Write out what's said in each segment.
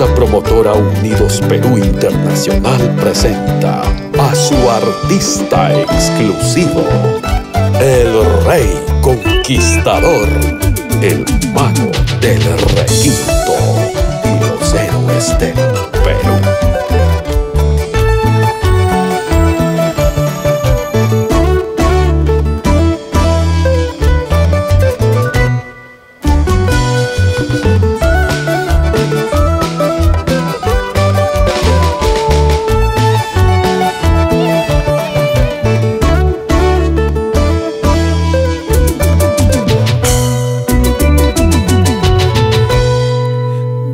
Casa Promotora Unidos Perú Internacional presenta a su artista exclusivo, el Rey Conquistador, el Mago del Requinto y los héroes del Perú.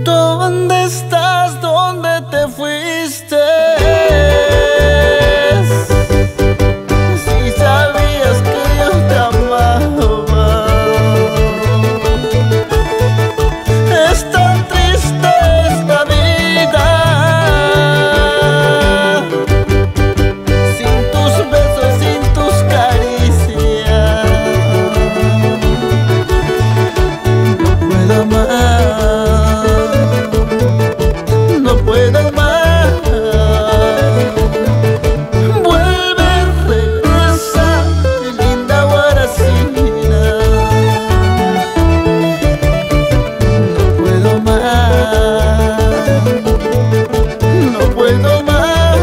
¿Dónde estás? ¿Dónde te fuiste? Si sabías que yo te amaba. Es tan triste esta vida, sin tus besos, sin tus caricias. No puedo más. No puedo más. Vuelve, regresa, mi linda guaracina. No puedo más. No puedo más.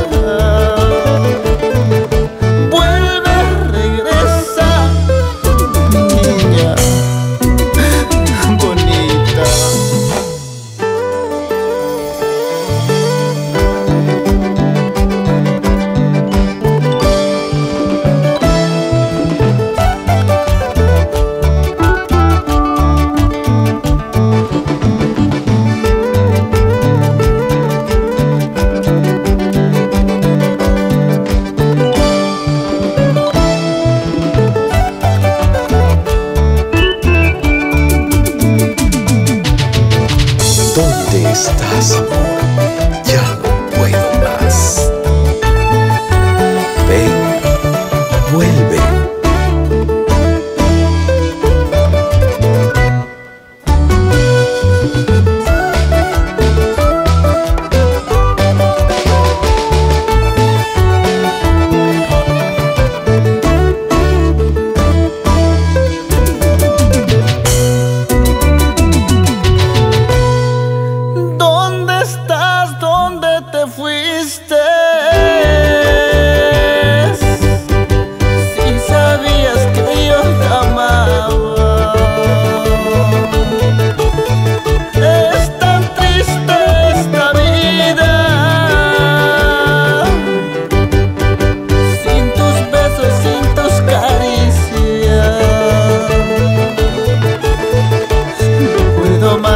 Vuelve, regresa, mi niña bonita. ¿Dónde estás, amor? Ya no puedo más. Ven, vuelve. ¿Dónde estás? ¿Dónde te fuiste? Si sabías que yo te amaba. Es tan triste esta vida, sin tus besos, sin tus caricias. No puedo más.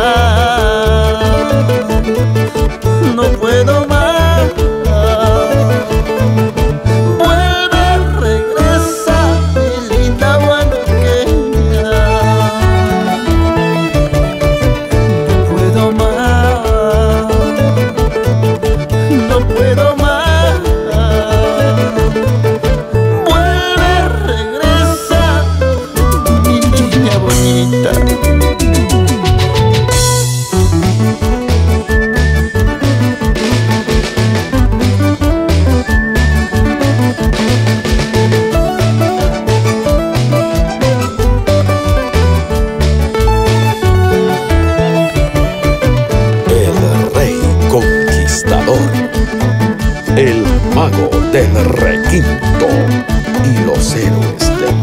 No puedo más. Vuelve, regresa, mi linda guanuqueña. No puedo más. No puedo más. Vuelve, regresa, mi niña bonita. El Rey Conquistador, el Mago del Requinto y los héroes del